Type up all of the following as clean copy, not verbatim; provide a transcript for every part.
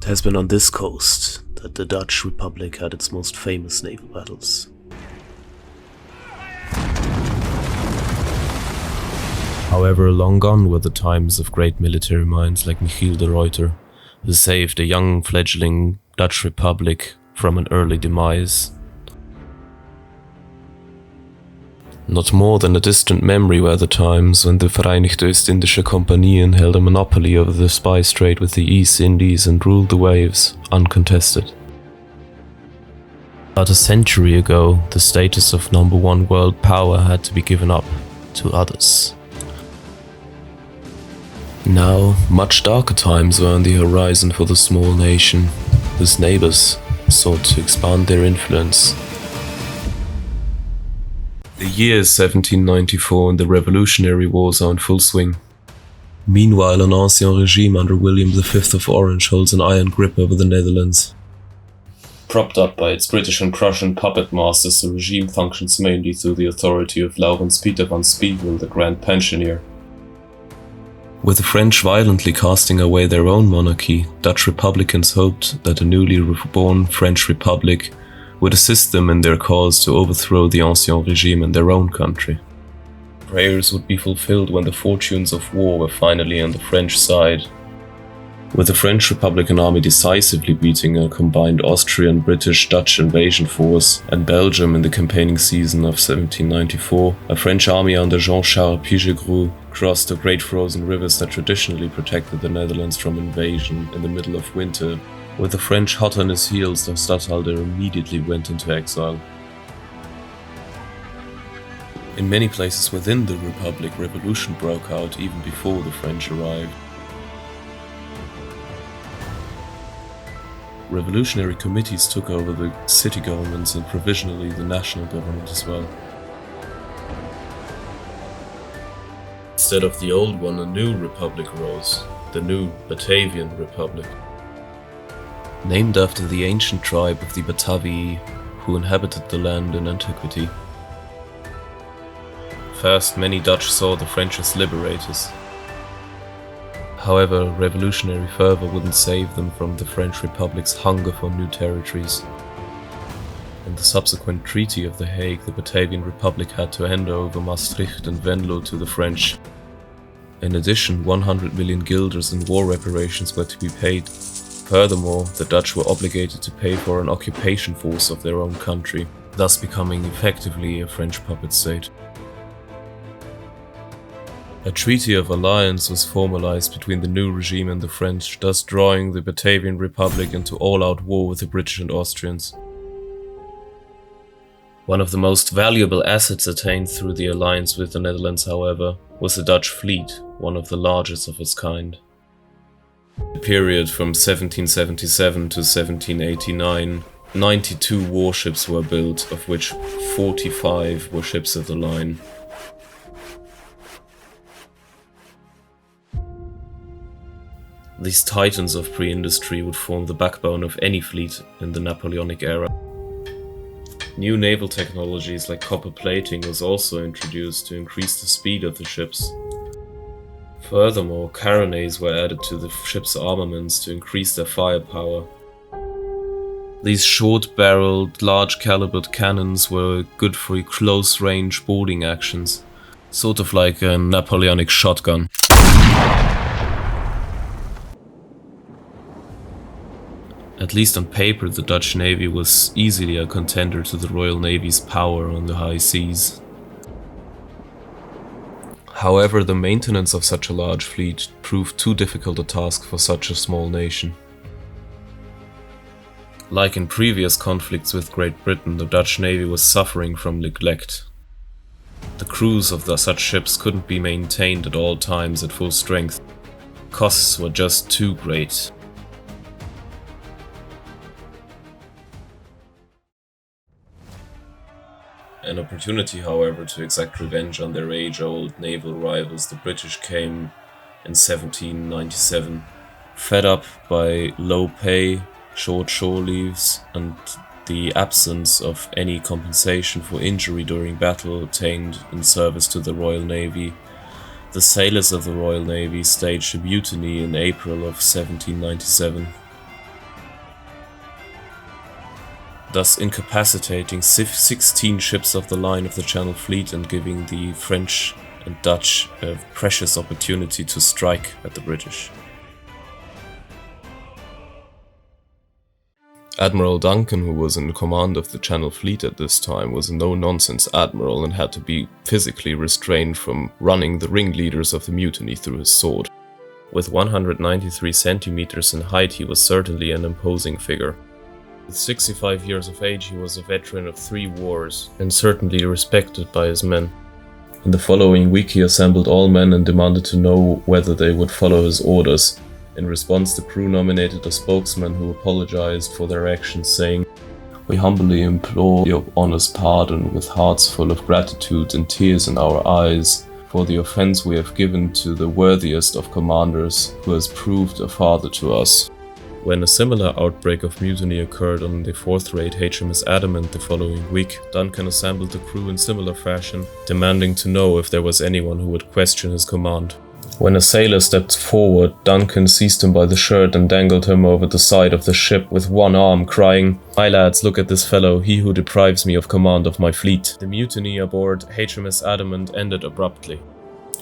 It has been on this coast that the Dutch Republic had its most famous naval battles. However, long gone were the times of great military minds like Michiel de Ruyter, who saved a young fledgling Dutch Republic from an early demise. Not more than a distant memory were the times when the Vereinigte Ostindische Kompanien held a monopoly over the spice trade with the East Indies and ruled the waves, uncontested. About a century ago, the status of number one world power had to be given up to others. Now, much darker times were on the horizon for the small nation, whose neighbors sought to expand their influence. The year is 1794 and the Revolutionary Wars are in full swing. Meanwhile, an ancien regime under William V of Orange holds an iron grip over the Netherlands. Propped up by its British and Prussian puppet masters, the regime functions mainly through the authority of Laurens Pieter van Spiegel, the Grand Pensioner. With the French violently casting away their own monarchy, Dutch Republicans hoped that a newly reborn French Republic would assist them in their cause to overthrow the ancien regime in their own country. Prayers would be fulfilled when the fortunes of war were finally on the French side. With the French Republican army decisively beating a combined Austrian-British-Dutch invasion force and Belgium in the campaigning season of 1794, a French army under Jean-Charles Pichegru crossed the great frozen rivers that traditionally protected the Netherlands from invasion in the middle of winter. With the French hot on his heels, the Statthalter immediately went into exile. In many places within the Republic, revolution broke out even before the French arrived. Revolutionary committees took over the city governments and provisionally the national government as well. Instead of the old one, a new republic rose, the new Batavian Republic. Named after the ancient tribe of the Batavian who inhabited the land in antiquity. First, many Dutch saw the French as liberators. However, revolutionary fervor wouldn't save them from the French Republic's hunger for new territories. In the subsequent Treaty of The Hague, the Batavian Republic had to hand over Maastricht and Venlo to the French. In addition, 100 million guilders in war reparations were to be paid. Furthermore, the Dutch were obligated to pay for an occupation force of their own country, thus becoming effectively a French puppet state. A treaty of alliance was formalized between the new regime and the French, thus drawing the Batavian Republic into all-out war with the British and Austrians. One of the most valuable assets attained through the alliance with the Netherlands, however, was the Dutch fleet, one of the largest of its kind. The period from 1777 to 1789, 92 warships were built, of which 45 were ships of the line. These titans of pre-industry would form the backbone of any fleet in the Napoleonic era. New naval technologies like copper plating was also introduced to increase the speed of the ships. Furthermore, carronades were added to the ship's armaments to increase their firepower. These short-barreled, large-calibered cannons were good for close-range boarding actions, sort of like a Napoleonic shotgun. At least on paper, the Dutch Navy was easily a contender to the Royal Navy's power on the high seas. However, the maintenance of such a large fleet proved too difficult a task for such a small nation. Like in previous conflicts with Great Britain, the Dutch Navy was suffering from neglect. The crews of such ships couldn't be maintained at all times at full strength. Costs were just too great. An opportunity, however, to exact revenge on their age-old naval rivals, the British came in 1797. Fed up by low pay, short shore leaves, and the absence of any compensation for injury during battle obtained in service to the Royal Navy, the sailors of the Royal Navy staged a mutiny in April of 1797. thus incapacitating 16 ships of the line of the Channel Fleet and giving the French and Dutch a precious opportunity to strike at the British. Admiral Duncan, who was in command of the Channel Fleet at this time, was a no-nonsense admiral and had to be physically restrained from running the ringleaders of the mutiny through his sword. With 193 centimeters in height, he was certainly an imposing figure. With 65 years of age, he was a veteran of 3 wars and certainly respected by his men. In the following week, he assembled all men and demanded to know whether they would follow his orders. In response, the crew nominated a spokesman who apologized for their actions, saying, "We humbly implore your honest pardon with hearts full of gratitude and tears in our eyes for the offense we have given to the worthiest of commanders, who has proved a father to us." When a similar outbreak of mutiny occurred on the 4th-rate HMS Adamant the following week, Duncan assembled the crew in similar fashion, demanding to know if there was anyone who would question his command. When a sailor stepped forward, Duncan seized him by the shirt and dangled him over the side of the ship with one arm, crying, "My lads, look at this fellow, he who deprives me of command of my fleet." The mutiny aboard HMS Adamant ended abruptly.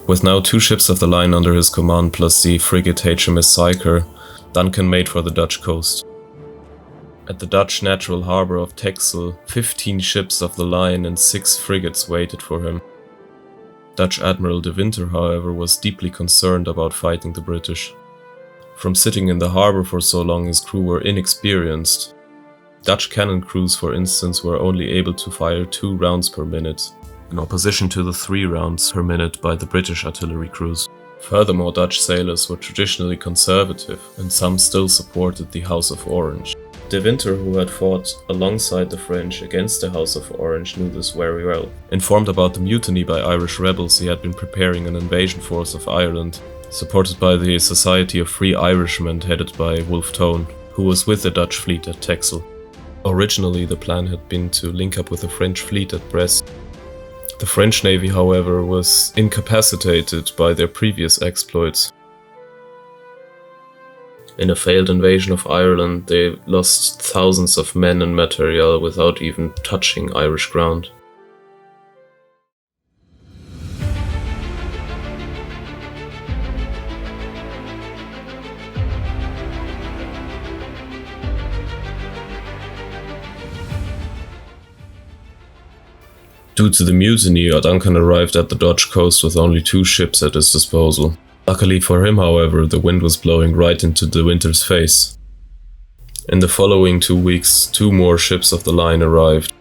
With now 2 ships of the line under his command plus the frigate HMS Psyker, Duncan made for the Dutch coast. At the Dutch natural harbour of Texel, 15 ships of the line and 6 frigates waited for him. Dutch Admiral de Winter, however, was deeply concerned about fighting the British. From sitting in the harbour for so long, his crew were inexperienced. Dutch cannon crews, for instance, were only able to fire 2 rounds per minute, in opposition to the 3 rounds per minute by the British artillery crews. Furthermore, Dutch sailors were traditionally conservative, and some still supported the House of Orange. De Winter, who had fought alongside the French against the House of Orange, knew this very well. Informed about the mutiny by Irish rebels, he had been preparing an invasion force of Ireland, supported by the Society of Free Irishmen headed by Wolfe Tone, who was with the Dutch fleet at Texel. Originally, the plan had been to link up with the French fleet at Brest. The French Navy, however, was incapacitated by their previous exploits. In a failed invasion of Ireland, they lost thousands of men and material without even touching Irish ground. Due to the mutiny, Duncan arrived at the Dutch coast with only 2 ships at his disposal. Luckily for him, however, the wind was blowing right into De Winter's face. In the following 2 weeks, 2 more ships of the line arrived.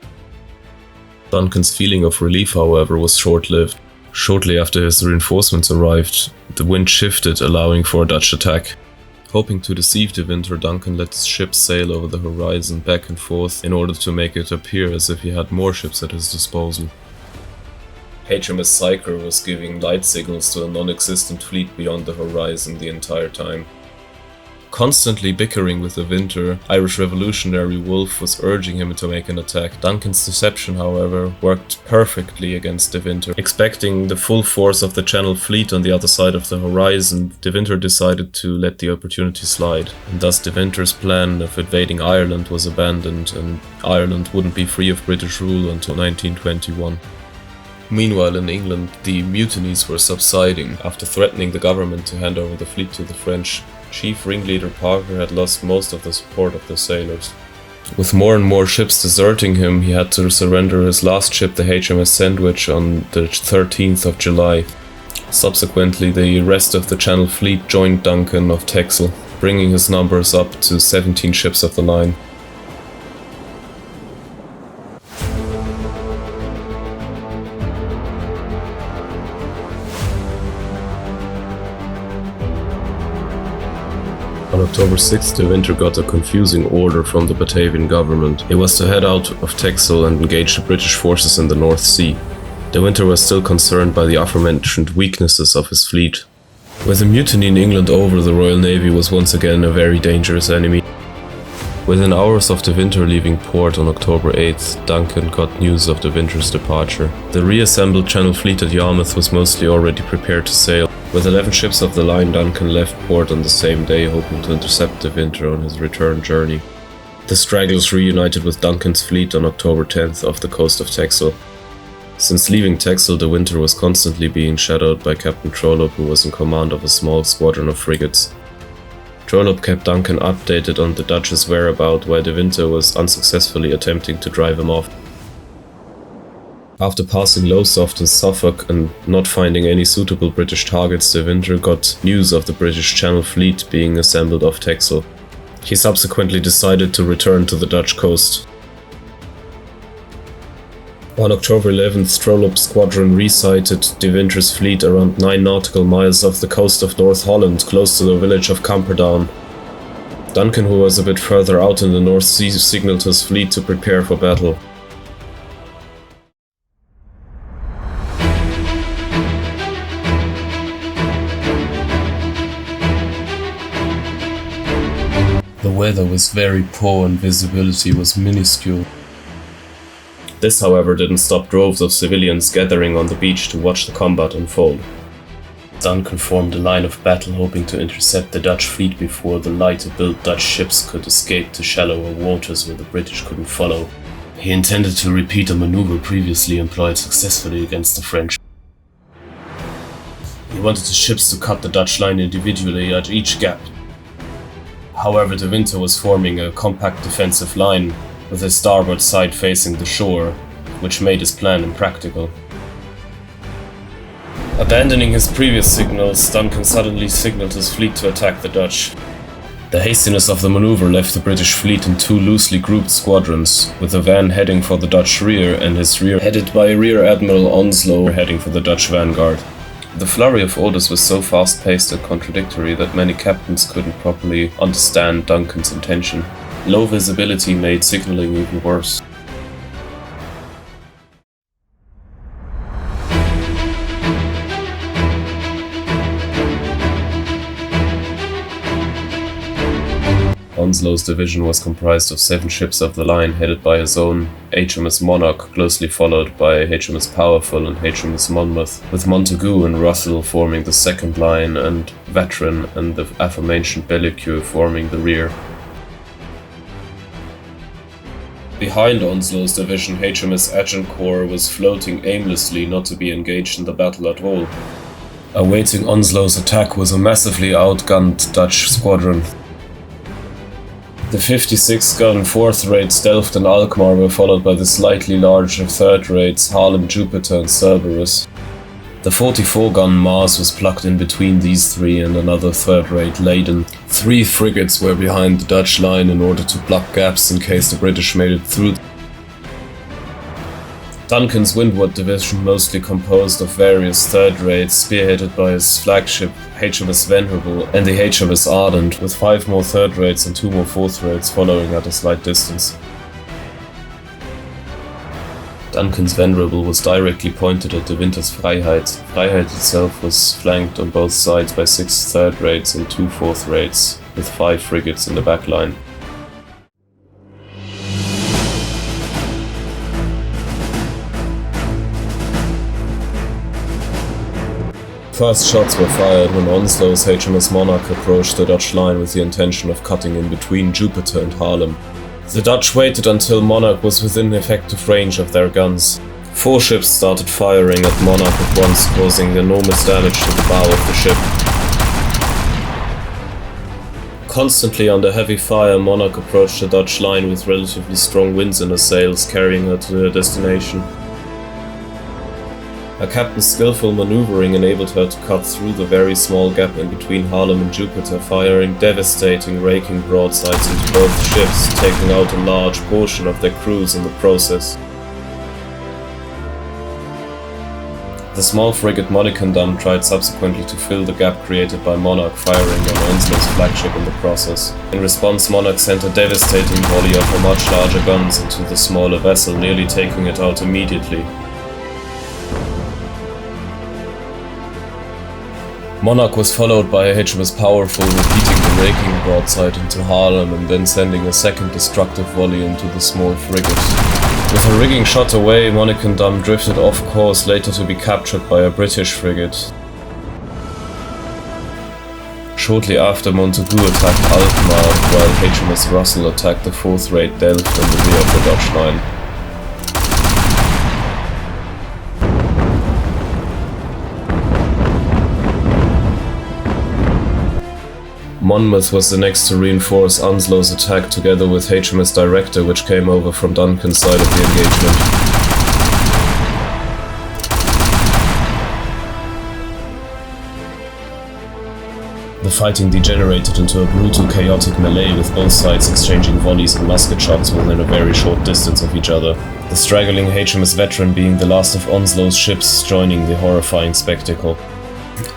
Duncan's feeling of relief, however, was short-lived. Shortly after his reinforcements arrived, the wind shifted, allowing for a Dutch attack. Hoping to deceive De Winter, Duncan let his ships sail over the horizon back and forth in order to make it appear as if he had more ships at his disposal. HMS Psyker was giving light signals to a non-existent fleet beyond the horizon the entire time. Constantly bickering with De Winter, Irish revolutionary Wolfe was urging him to make an attack. Duncan's deception, however, worked perfectly against De Winter. Expecting the full force of the Channel Fleet on the other side of the horizon, De Winter decided to let the opportunity slide, and thus De Winter's plan of invading Ireland was abandoned, and Ireland wouldn't be free of British rule until 1921. Meanwhile, in England, the mutinies were subsiding. After threatening the government to hand over the fleet to the French, Chief ringleader Parker had lost most of the support of the sailors. With more and more ships deserting him, he had to surrender his last ship, the HMS Sandwich, on the 13th of July. Subsequently, the rest of the Channel Fleet joined Duncan of Texel, bringing his numbers up to 17 ships of the line. On October 6th, De Winter got a confusing order from the Batavian government. It was to head out of Texel and engage the British forces in the North Sea. De Winter was still concerned by the aforementioned weaknesses of his fleet. With the mutiny in England over, the Royal Navy was once again a very dangerous enemy. Within hours of De Winter leaving port on October 8th, Duncan got news of De Winter's departure. The reassembled Channel Fleet at Yarmouth was mostly already prepared to sail. With 11 ships of the line, Duncan left port on the same day, hoping to intercept De Winter on his return journey. The stragglers reunited with Duncan's fleet on October 10th off the coast of Texel. Since leaving Texel, De Winter was constantly being shadowed by Captain Trollope, who was in command of a small squadron of frigates. Trollope kept Duncan updated on the Dutch's whereabouts, while De Winter was unsuccessfully attempting to drive him off. After passing Lowesoft and Suffolk and not finding any suitable British targets, De Winter got news of the British Channel Fleet being assembled off Texel. He subsequently decided to return to the Dutch coast. On October 11th, Trollope's squadron re-sighted De Winter's fleet around 9 nautical miles off the coast of North Holland, close to the village of Camperdown. Duncan, who was a bit further out in the North Sea, signaled his fleet to prepare for battle. The weather was very poor and visibility was minuscule. This, however, didn't stop droves of civilians gathering on the beach to watch the combat unfold. Duncan formed a line of battle, hoping to intercept the Dutch fleet before the lighter-built Dutch ships could escape to shallower waters where the British couldn't follow. He intended to repeat a maneuver previously employed successfully against the French. He wanted the ships to cut the Dutch line individually at each gap. However, De Winter was forming a compact defensive line with his starboard side facing the shore, which made his plan impractical. Abandoning his previous signals, Duncan suddenly signaled his fleet to attack the Dutch. The hastiness of the maneuver left the British fleet in 2 loosely grouped squadrons, with the van heading for the Dutch rear and his rear headed by Rear Admiral Onslow heading for the Dutch vanguard. The flurry of orders was so fast-paced and contradictory that many captains couldn't properly understand Duncan's intention. Low visibility made signaling even worse. Onslow's division was comprised of 7 ships of the line headed by his own HMS Monarch, closely followed by HMS Powerful and HMS Monmouth, with Montagu and Russell forming the second line and Veteran and the aforementioned Bellicue forming the rear. Behind Onslow's division, HMS Agincourt was floating aimlessly, not to be engaged in the battle at all. Awaiting Onslow's attack was a massively outgunned Dutch squadron. The 56-gun 4th rate Delft and Alkmaar were followed by the slightly larger 3rd rates Haarlem, Jupiter and Cerberus. The 44-gun Mars was plugged in between these 3 and another 3rd rate Leyden. 3 frigates were behind the Dutch line in order to plug gaps in case the British made it through. Duncan's Windward division, mostly composed of various 3rd rates, spearheaded by his flagship HMS Venerable and the HMS Ardent, with 5 more 3rd rates and 2 more 4th rates following at a slight distance. Duncan's Venerable was directly pointed at De Winter's Freiheit. Freiheit itself was flanked on both sides by 6 3rd rates and 2 4th rates, with 5 frigates in the back line. First shots were fired when Onslow's HMS Monarch approached the Dutch line with the intention of cutting in between Jupiter and Haarlem. The Dutch waited until Monarch was within effective range of their guns. 4 ships started firing at Monarch at once, causing enormous damage to the bow of the ship. Constantly under heavy fire, Monarch approached the Dutch line with relatively strong winds in her sails, carrying her to her destination. Her captain's skillful maneuvering enabled her to cut through the very small gap in between Haarlem and Jupiter, firing devastating, raking broadsides into both ships, taking out a large portion of their crews in the process. The small frigate Monnikendam tried subsequently to fill the gap created by Monarch, firing on Onslow's flagship in the process. In response, Monarch sent a devastating volley of her much larger guns into the smaller vessel, nearly taking it out immediately. Monarch was followed by a HMS Powerful, repeating the raking broadside into Haarlem and then sending a second destructive volley into the small frigate. With her rigging shot away, Monnikendam drifted off course, later to be captured by a British frigate. Shortly after, Montagu attacked Alkmaar, while HMS Russell attacked the 4th Raid Delft in the rear of the Dutch line. Monmouth was the next to reinforce Onslow's attack together with HMS Director, which came over from Duncan's side of the engagement. The fighting degenerated into a brutal, chaotic melee with both sides exchanging volleys and musket shots within a very short distance of each other. The straggling HMS Veteran being the last of Onslow's ships joining the horrifying spectacle.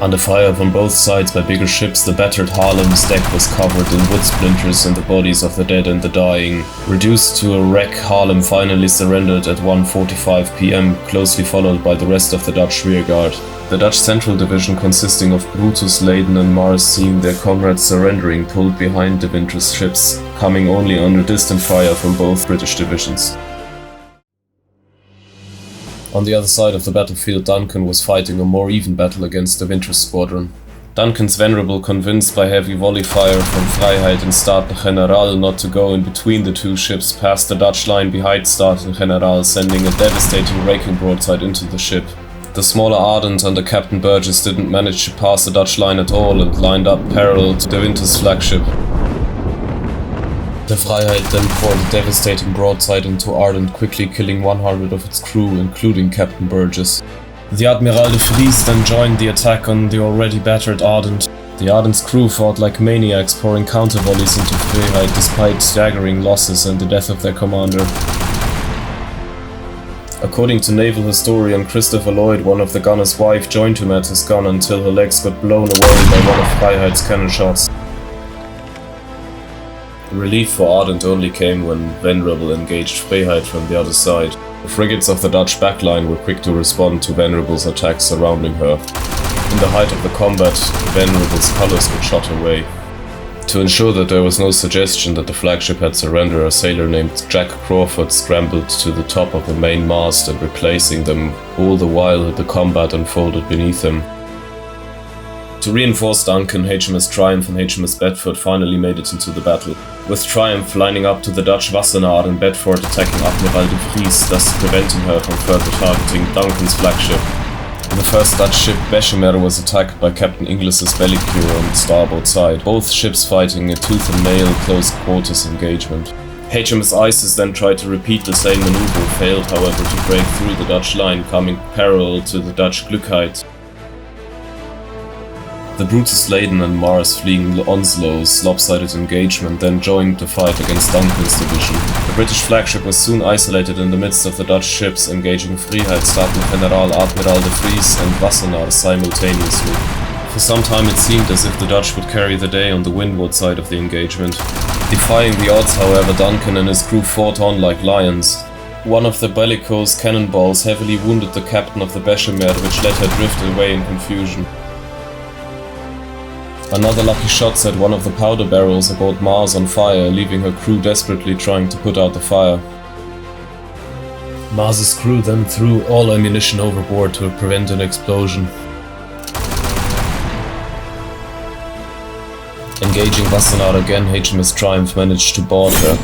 Under fire from both sides by bigger ships, the battered Haarlem's deck was covered in wood splinters and the bodies of the dead and the dying. Reduced to a wreck, Haarlem finally surrendered at 1:45 p.m, closely followed by the rest of the Dutch rearguard. The Dutch Central Division, consisting of Brutus, Leyden and Mars, seeing their comrades surrendering, pulled behind De Winter's ships, coming only under distant fire from both British divisions. On the other side of the battlefield, Duncan was fighting a more even battle against De Winter's squadron. Duncan's Venerable, convinced by heavy volley fire from Vrijheid and Staten-Generaal not to go in between the two ships, passed the Dutch line behind Staten-Generaal, sending a devastating raking broadside into the ship. The smaller Ardent under Captain Burgess didn't manage to pass the Dutch line at all and lined up parallel to De Winter's flagship. The Vrijheid then poured a devastating broadside into Ardent, quickly killing 100 of its crew, including Captain Burgess. The Admiral de Vries then joined the attack on the already battered Ardent. The Ardent's crew fought like maniacs, pouring counter-volleys into Vrijheid despite staggering losses and the death of their commander. According to naval historian Christopher Lloyd, one of the gunner's wife joined him at his gun until her legs got blown away by one of Vrijheid's cannon shots. Relief for Ardent only came when Venerable engaged Vrijheid from the other side. The frigates of the Dutch backline were quick to respond to Venerable's attacks surrounding her. In the height of the combat, Venerable's colours were shot away. To ensure that there was no suggestion that the flagship had surrendered, a sailor named Jack Crawford scrambled to the top of the main mast and replacing them, all the while the combat unfolded beneath him. To reinforce Duncan, HMS Triumph and HMS Bedford finally made it into the battle, with Triumph lining up to the Dutch Wassenaar and Bedford attacking Admiral de Vries, thus preventing her from further targeting Duncan's flagship. The first Dutch ship, Bessemer, was attacked by Captain Inglis's Bellicure on the starboard side, both ships fighting a tooth-and-nail close-quarters engagement. HMS Isis then tried to repeat the same maneuver, failed however to break through the Dutch line, coming parallel to the Dutch Glückheit. The Brutus, Leyden and Mars, fleeing Onslow's lopsided engagement, then joined the fight against Duncan's division. The British flagship was soon isolated in the midst of the Dutch ships, engaging Vrijheid, Staten-Generaal, Admiral de Vries and Wassenaar simultaneously. For some time it seemed as if the Dutch would carry the day on the windward side of the engagement. Defying the odds, however, Duncan and his crew fought on like lions. One of the bellicose cannonballs heavily wounded the captain of the Bessemer, which let her drift away in confusion. Another lucky shot set one of the powder barrels aboard Mars on fire, leaving her crew desperately trying to put out the fire. Mars's crew then threw all ammunition overboard to prevent an explosion. Engaging Wassenaar again, HMS Triumph managed to board her.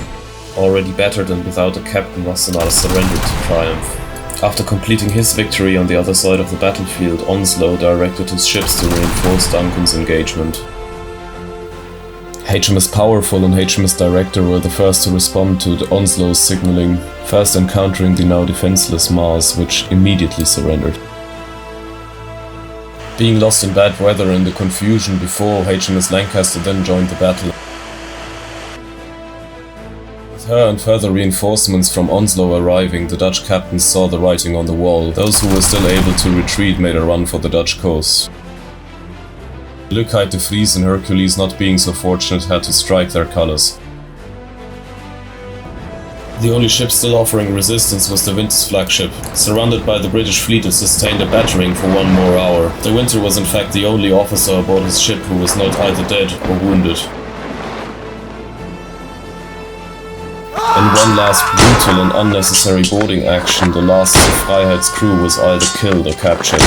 Already battered and without a captain, Wassenaar surrendered to Triumph. After completing his victory on the other side of the battlefield, Onslow directed his ships to reinforce Duncan's engagement. HMS Powerful and HMS Director were the first to respond to the Onslow's signaling, first encountering the now defenseless Mars, which immediately surrendered. Being lost in bad weather and the confusion before, HMS Lancaster then joined the battle. With her and further reinforcements from Onslow arriving, the Dutch captains saw the writing on the wall. Those who were still able to retreat made a run for the Dutch coast. Glückheit, de Vries and Hercules, not being so fortunate, had to strike their colours. The only ship still offering resistance was the Winter's flagship. Surrounded by the British fleet, it sustained a battering for 1 more hour. The Winter was in fact the only officer aboard his ship who was not either dead or wounded. In one last brutal and unnecessary boarding action, the last of Vrijheid's crew was either killed or captured.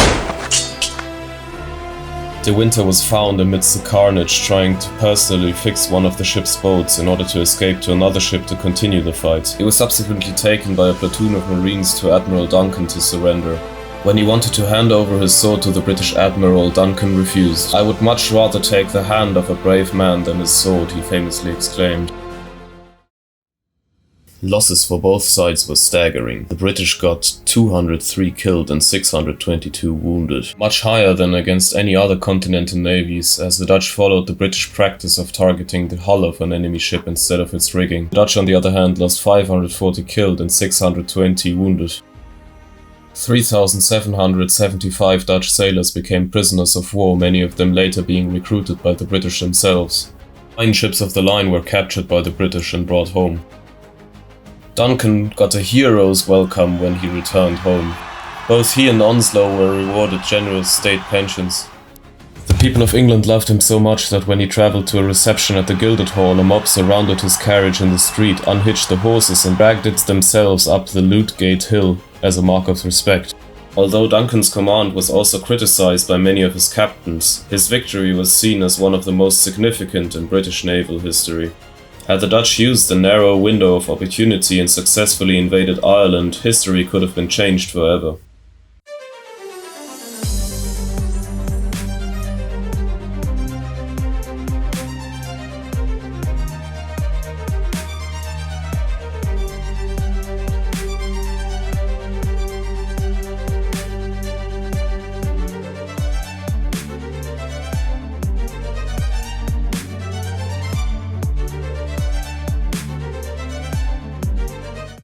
De Winter was found amidst the carnage trying to personally fix one of the ship's boats in order to escape to another ship to continue the fight. He was subsequently taken by a platoon of Marines to Admiral Duncan to surrender. When he wanted to hand over his sword to the British Admiral, Duncan refused. "I would much rather take the hand of a brave man than his sword," he famously exclaimed. Losses for both sides were staggering. The British got 203 killed and 622 wounded, much higher than against any other continental navies, as the Dutch followed the British practice of targeting the hull of an enemy ship instead of its rigging. The Dutch, on the other hand, lost 540 killed and 620 wounded. 3,775 Dutch sailors became prisoners of war, many of them later being recruited by the British themselves. 9 ships of the line were captured by the British and brought home. Duncan got a hero's welcome when he returned home. Both he and Onslow were rewarded generous state pensions. The people of England loved him so much that when he travelled to a reception at the Gilded Hall, a mob surrounded his carriage in the street, unhitched the horses and dragged it themselves up the Ludgate Hill as a mark of respect. Although Duncan's command was also criticised by many of his captains, his victory was seen as one of the most significant in British naval history. Had the Dutch used the narrow window of opportunity and successfully invaded Ireland, history could have been changed forever.